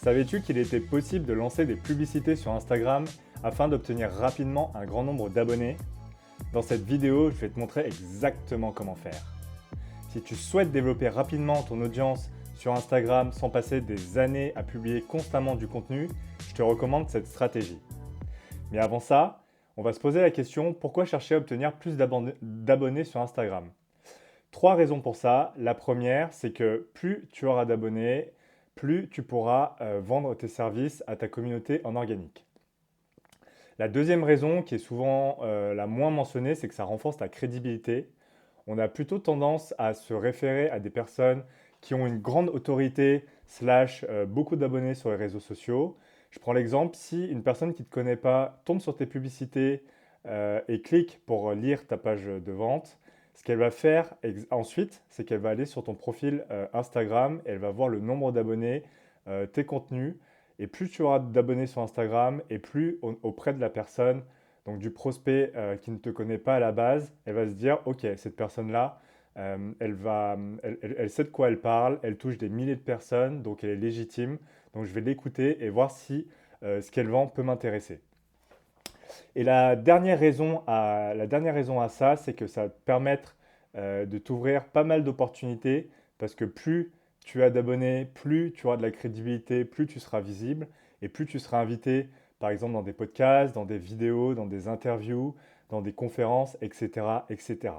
Savais-tu qu'il était possible de lancer des publicités sur Instagram afin d'obtenir rapidement un grand nombre d'abonnés? Dans cette vidéo, je vais te montrer exactement comment faire. Si tu souhaites développer rapidement ton audience sur Instagram sans passer des années à publier constamment du contenu, je te recommande cette stratégie. Mais avant ça, on va se poser la question, pourquoi chercher à obtenir plus d'abonnés sur Instagram? 3 raisons pour ça. La première, c'est que plus tu auras d'abonnés, plus tu pourras vendre tes services à ta communauté en organique. La deuxième raison, qui est souvent la moins mentionnée, c'est que ça renforce ta crédibilité. On a plutôt tendance à se référer à des personnes qui ont une grande autorité slash beaucoup d'abonnés sur les réseaux sociaux. Je prends l'exemple, si une personne qui ne te connaît pas tombe sur tes publicités et clique pour lire ta page de vente, ce qu'elle va faire ensuite, c'est qu'elle va aller sur ton profil Instagram et elle va voir le nombre d'abonnés, tes contenus. Et plus tu auras d'abonnés sur Instagram et plus auprès de la personne, donc du prospect qui ne te connaît pas à la base, elle va se dire, OK, cette personne-là, elle sait de quoi elle parle, elle touche des milliers de personnes, donc elle est légitime. Donc je vais l'écouter et voir si ce qu'elle vend peut m'intéresser. Et la dernière raison à ça, c'est que ça va te permettre de t'ouvrir pas mal d'opportunités parce que plus tu as d'abonnés, plus tu auras de la crédibilité, plus tu seras visible et plus tu seras invité, par exemple, dans des podcasts, dans des vidéos, dans des interviews, dans des conférences, etc., etc.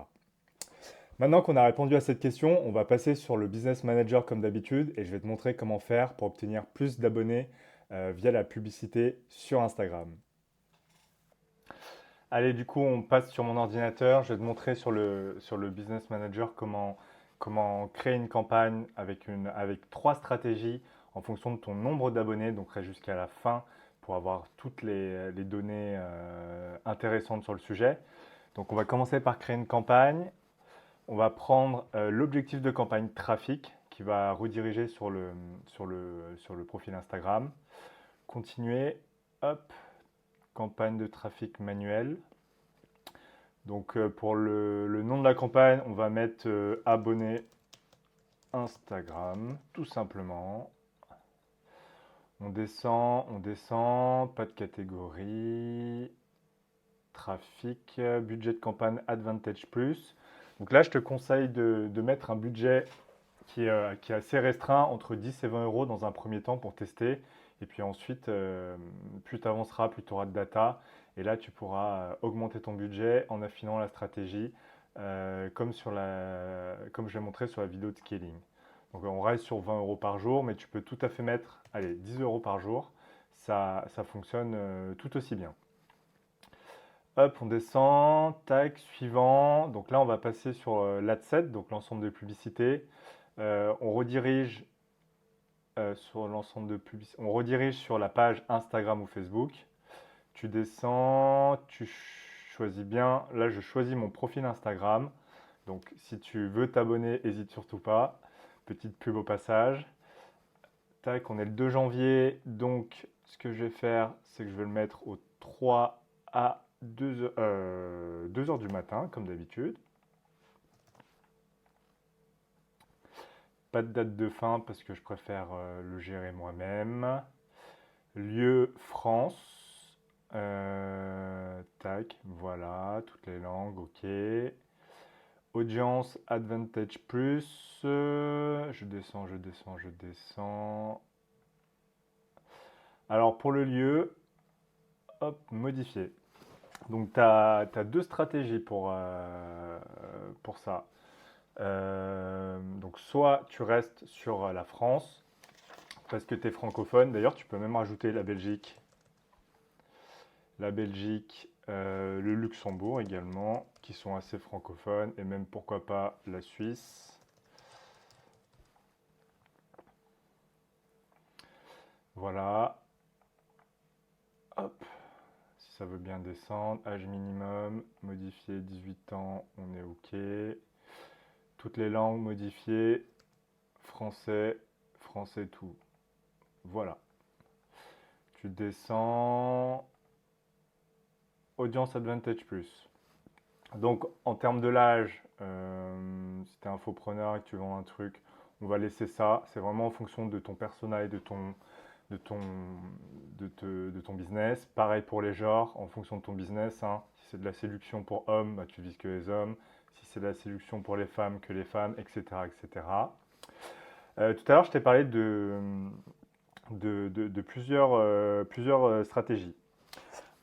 Maintenant qu'on a répondu à cette question, on va passer sur le Business Manager comme d'habitude et je vais te montrer comment faire pour obtenir plus d'abonnés via la publicité sur Instagram. Allez, du coup, on passe sur mon ordinateur. Je vais te montrer sur le Business Manager comment créer une campagne avec 3 stratégies en fonction de ton nombre d'abonnés. Donc, reste jusqu'à la fin pour avoir toutes les données intéressantes sur le sujet. Donc, on va commencer par créer une campagne. On va prendre l'objectif de campagne trafic qui va rediriger sur le profil Instagram. Continuer. Hop. Campagne de trafic manuel. Donc pour le nom de la campagne, on va mettre abonné Instagram, tout simplement. On descend, pas de catégorie, trafic, budget de campagne Advantage Plus. Donc là, je te conseille de mettre un budget qui est assez restreint, entre 10 et 20 euros dans un premier temps pour tester. Et puis ensuite, plus tu avanceras, plus tu auras de data. Et là, tu pourras augmenter ton budget en affinant la stratégie, comme je l'ai montré sur la vidéo de scaling. Donc on reste sur 20 euros par jour, mais tu peux tout à fait mettre, allez, 10 euros par jour. Ça fonctionne tout aussi bien. Hop, on descend, tac, suivant. Donc là, on va passer sur l'adset, donc l'ensemble des publicités. On redirige sur l'ensemble de publicités. On redirige sur la page Instagram ou Facebook. Tu descends, tu choisis bien. Là, je choisis mon profil Instagram. Donc, si tu veux t'abonner, n'hésite surtout pas. Petite pub au passage. Tac, on est le 2 janvier. Donc, ce que je vais faire, c'est que je vais le mettre au 3 à 2 heures du matin, comme d'habitude. Pas de date de fin parce que je préfère le gérer moi-même. Lieu France. Tac, voilà, toutes les langues, ok. Audience Advantage Plus. Je descends. Alors pour le lieu, hop, modifier. Donc tu as 2 stratégies pour ça. Donc soit tu restes sur la France parce que tu es francophone. D'ailleurs, tu peux même rajouter la Belgique, le Luxembourg également, qui sont assez francophones, et même pourquoi pas la Suisse. Voilà. Hop. Si ça veut bien descendre, âge minimum, modifié 18 ans, on est OK. Toutes les langues modifiées, français tout. Voilà. Tu descends. Audience Advantage Plus. Donc en termes de l'âge, si tu es infopreneur et que tu vends un truc, on va laisser ça. C'est vraiment en fonction de ton persona et de de ton, de ton business. Pareil pour les genres, en fonction de ton business, hein. Si c'est de la séduction pour hommes, bah, tu vises que les hommes. Si c'est de la séduction pour les femmes, que les femmes, etc. etc. Tout à l'heure, je t'ai parlé de plusieurs stratégies.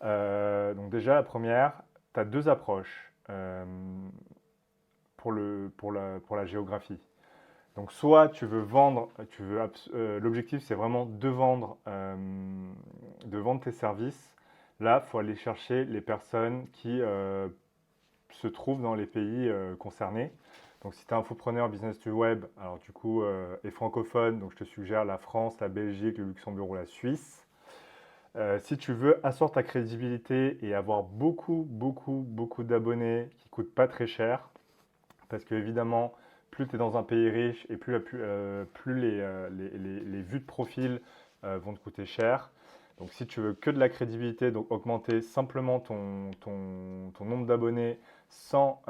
Donc déjà, la première, tu as deux approches pour la géographie. Donc soit tu veux vendre, l'objectif c'est vraiment de vendre tes services. Là, il faut aller chercher les personnes qui se trouvent dans les pays concernés. Donc si tu es infopreneur business du web, alors du coup, et francophone, donc je te suggère la France, la Belgique, le Luxembourg ou la Suisse. Si tu veux asseoir ta crédibilité et avoir beaucoup d'abonnés qui ne coûtent pas très cher, parce que évidemment, plus tu es dans un pays riche et plus les vues de profil vont te coûter cher. Donc si tu veux que de la crédibilité, donc augmenter simplement ton nombre d'abonnés sans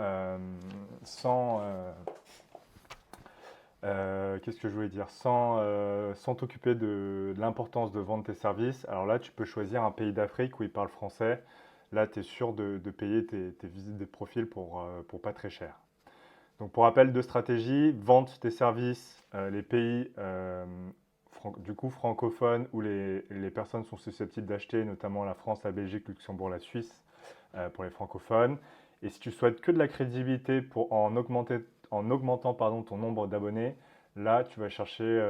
qu'est-ce que je voulais dire? Sans t'occuper de l'importance de vendre tes services. Alors là, tu peux choisir un pays d'Afrique où ils parlent français. Là, tu es sûr de payer tes visites de profil pour pas très cher. Donc pour rappel, deux stratégies, vente tes services, les pays du coup francophones où les personnes sont susceptibles d'acheter, notamment la France, la Belgique, le Luxembourg, la Suisse, pour les francophones. Et si tu souhaites que de la crédibilité en augmentant pardon, ton nombre d'abonnés, là tu vas chercher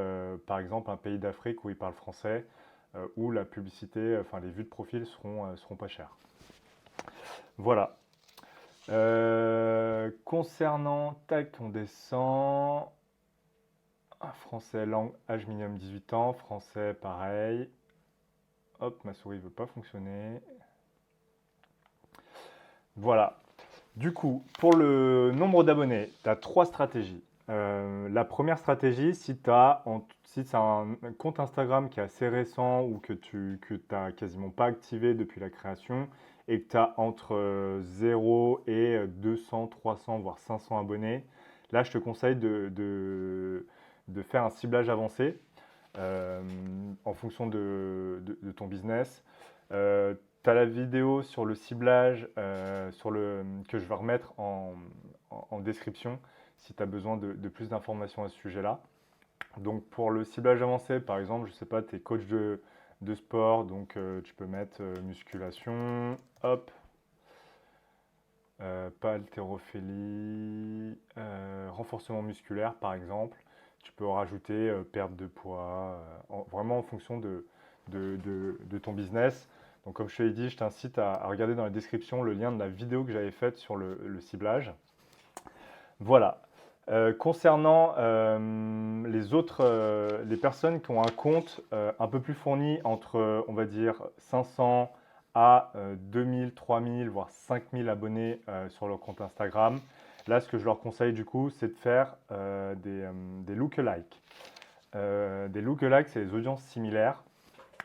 par exemple un pays d'Afrique où ils parlent français, où la publicité, enfin les vues de profil seront pas chères. Voilà. Concernant, tac, on descend. Français, langue, âge minimum 18 ans. Français, pareil. Hop, ma souris ne veut pas fonctionner. Voilà. Du coup, pour le nombre d'abonnés, tu as trois stratégies. La première stratégie, si c'est un compte Instagram qui est assez récent ou que tu n'as quasiment pas activé depuis la création et que tu as entre 0 et 200, 300, voire 500 abonnés, là, je te conseille de faire un ciblage avancé en fonction de ton business. Tu as la vidéo sur le ciblage que je vais remettre en description si tu as besoin de plus d'informations à ce sujet-là. Donc pour le ciblage avancé, par exemple, je ne sais pas, tu es coach de sport, donc tu peux mettre musculation, hop, pas haltérophilie, renforcement musculaire par exemple. Tu peux rajouter perte de poids, vraiment en fonction de ton business. Donc comme je te l'ai dit, je t'incite à regarder dans la description le lien de la vidéo que j'avais faite sur le ciblage. Voilà. Concernant les personnes qui ont un compte un peu plus fourni entre, on va dire, 500 à 2000, 3000, voire 5000 abonnés sur leur compte Instagram. Là, ce que je leur conseille du coup, c'est de faire des lookalikes. Des lookalikes, c'est des audiences similaires.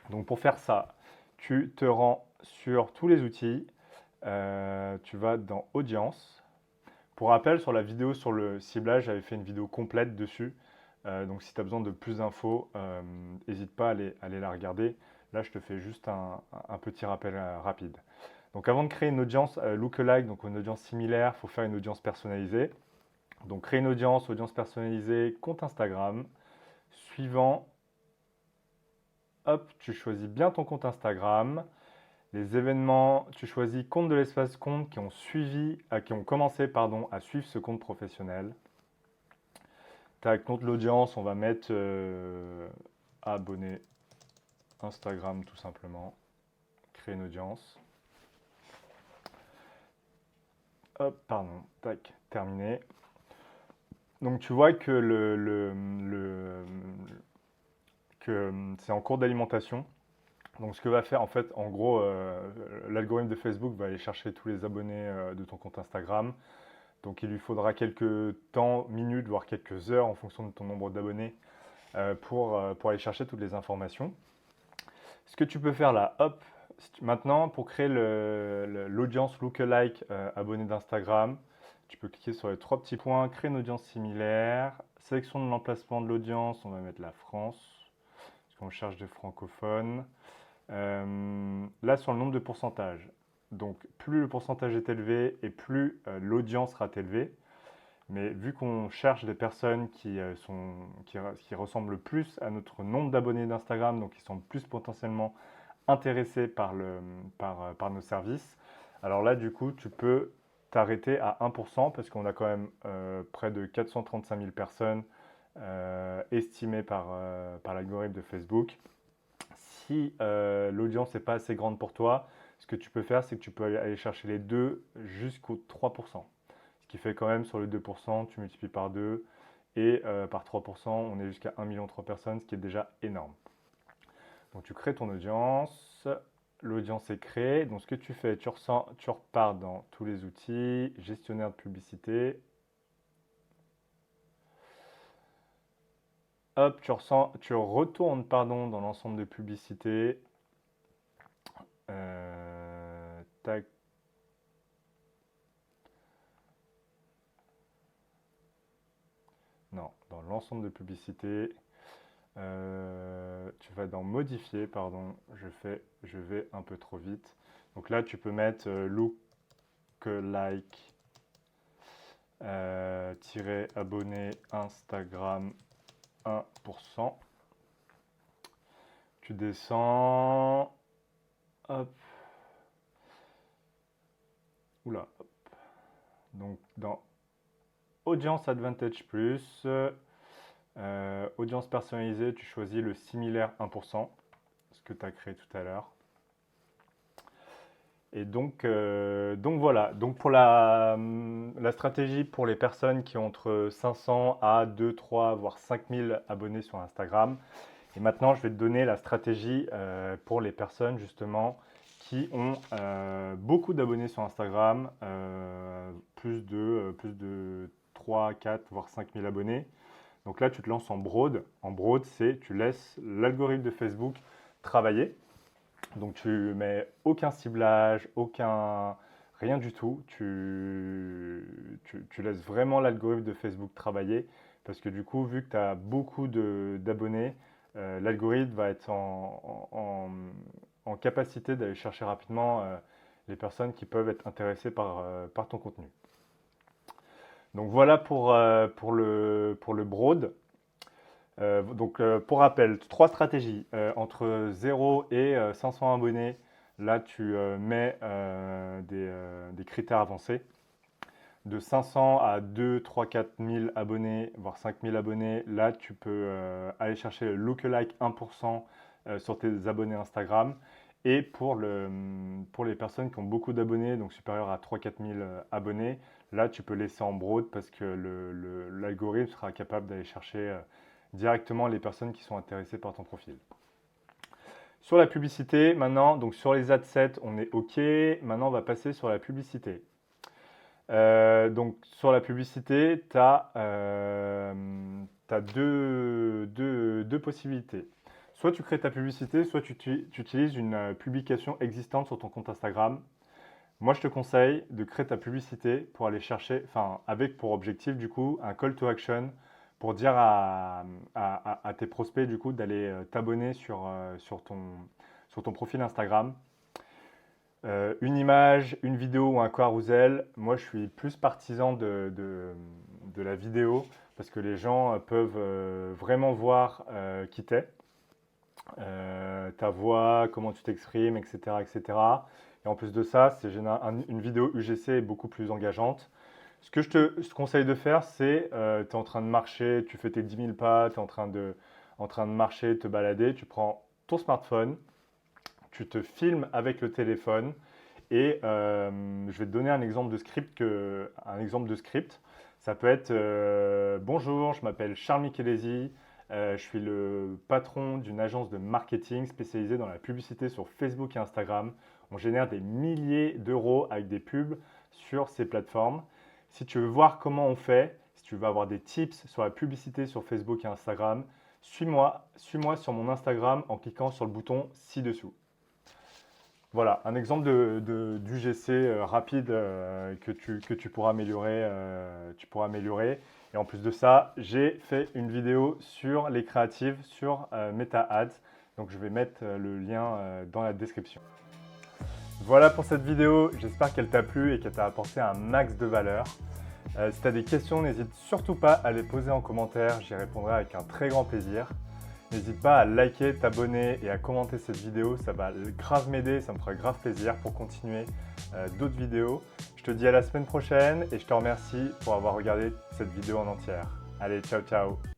Donc pour faire ça, tu te rends sur tous les outils, tu vas dans Audience. Pour rappel, sur la vidéo sur le ciblage, j'avais fait une vidéo complète dessus. Donc si tu as besoin de plus d'infos, n'hésite pas à aller la regarder. Là, je te fais juste un petit rappel rapide. Donc avant de créer une audience lookalike, donc une audience similaire, il faut faire une audience personnalisée. Donc créer une audience personnalisée, compte Instagram. Suivant, hop, tu choisis bien ton compte Instagram. Les événements, tu choisis compte de l'espace compte qui ont commencé à suivre ce compte professionnel. Tac, compte l'audience, on va mettre abonné Instagram tout simplement. Créer une audience. Hop, pardon, tac, terminé. Donc tu vois que c'est en cours d'alimentation. Donc ce que va faire en fait, en gros, l'algorithme de Facebook va aller chercher tous les abonnés de ton compte Instagram. Donc il lui faudra quelques temps, minutes, voire quelques heures en fonction de ton nombre d'abonnés pour aller chercher toutes les informations. Ce que tu peux faire là, hop, maintenant pour créer l'audience lookalike abonné d'Instagram, tu peux cliquer sur les trois petits points, créer une audience similaire, sélection de l'emplacement de l'audience, on va mettre la France. parce qu'on cherche des francophones. Là, sur le nombre de pourcentages. Donc, plus le pourcentage est élevé et plus l'audience sera élevée. Mais vu qu'on cherche des personnes qui ressemblent le plus à notre nombre d'abonnés d'Instagram, donc qui sont plus potentiellement intéressés par nos services, alors là, du coup, tu peux t'arrêter à 1% parce qu'on a quand même près de 435 000 personnes estimées par l'algorithme de Facebook. Si l'audience n'est pas assez grande pour toi, ce que tu peux faire, c'est que tu peux aller chercher les deux jusqu'au 3%. Ce qui fait quand même sur le 2%, tu multiplies par 2 et par 3%, on est jusqu'à 1,3 million de personnes, ce qui est déjà énorme. Donc tu crées ton audience, l'audience est créée. Donc ce que tu fais, tu repars dans tous les outils, gestionnaire de publicité. Hop, tu retournes dans l'ensemble de publicité. Tac. Non, dans l'ensemble de publicité. Tu vas dans modifier, pardon, je vais un peu trop vite. Donc là, tu peux mettre lookalike abonné Instagram 1%. Tu descends. Hop. Oula. Hop. Donc dans Audience Advantage Plus, audience personnalisée, tu choisis le similaire 1%, ce que tu as créé tout à l'heure. Et donc voilà. Donc pour la stratégie pour les personnes qui ont entre 500 à 2, 3, voire 5000 abonnés sur Instagram. Et maintenant, je vais te donner la stratégie pour les personnes justement qui ont beaucoup d'abonnés sur Instagram, plus de 3, 4, voire 5000 abonnés. Donc là, tu te lances en broad. En broad, c'est tu laisses l'algorithme de Facebook travailler. Donc tu mets aucun ciblage, rien du tout. Tu laisses vraiment l'algorithme de Facebook travailler parce que du coup, vu que tu as beaucoup d'abonnés, l'algorithme va être en capacité d'aller chercher rapidement les personnes qui peuvent être intéressées par ton contenu. Donc voilà pour le broad. Donc pour rappel, trois stratégies. Entre 0 et 500 abonnés, là tu mets des critères avancés. De 500 à 2, 3, 4 000 abonnés, voire 5 000 abonnés, là tu peux aller chercher le lookalike 1% sur tes abonnés Instagram. Et pour les personnes qui ont beaucoup d'abonnés, donc supérieur à 3-4 000 abonnés, là tu peux laisser en broad parce que l'algorithme sera capable d'aller chercher directement les personnes qui sont intéressées par ton profil. Sur la publicité, maintenant, donc sur les adsets, on est OK. Maintenant, on va passer sur la publicité. Donc sur la publicité, tu as, deux possibilités. Soit tu crées ta publicité, soit tu utilises une publication existante sur ton compte Instagram. Moi, je te conseille de créer ta publicité pour aller chercher, enfin, avec pour objectif, du coup, un call to action pour dire à tes prospects, du coup, d'aller t'abonner sur ton profil Instagram. Une image, une vidéo ou un carousel, moi, je suis plus partisan de la vidéo parce que les gens peuvent vraiment voir qui t'es, ta voix, comment tu t'exprimes, etc., etc. Et en plus de ça, une vidéo UGC est beaucoup plus engageante. Ce que je te conseille de faire, c'est tu es en train de marcher, tu fais tes 10 000 pas, tu es en train de marcher, te balader, tu prends ton smartphone, tu te filmes avec le téléphone et je vais te donner un exemple de script. Ça peut être bonjour, je m'appelle Charles Michelesi, je suis le patron d'une agence de marketing spécialisée dans la publicité sur Facebook et Instagram. On génère des milliers d'euros avec des pubs sur ces plateformes. Si tu veux voir comment on fait, si tu veux avoir des tips sur la publicité sur Facebook et Instagram, suis-moi sur mon Instagram en cliquant sur le bouton ci-dessous. Voilà, un exemple d'UGC rapide que tu pourras améliorer. Et en plus de ça, j'ai fait une vidéo sur les créatives sur Meta Ads. Donc je vais mettre le lien dans la description. Voilà pour cette vidéo, j'espère qu'elle t'a plu et qu'elle t'a apporté un max de valeur. Si tu as des questions, n'hésite surtout pas à les poser en commentaire, j'y répondrai avec un très grand plaisir. N'hésite pas à liker, t'abonner et à commenter cette vidéo, ça va grave m'aider, ça me fera grave plaisir pour continuer d'autres vidéos. Je te dis à la semaine prochaine et je te remercie pour avoir regardé cette vidéo en entière. Allez, ciao ciao!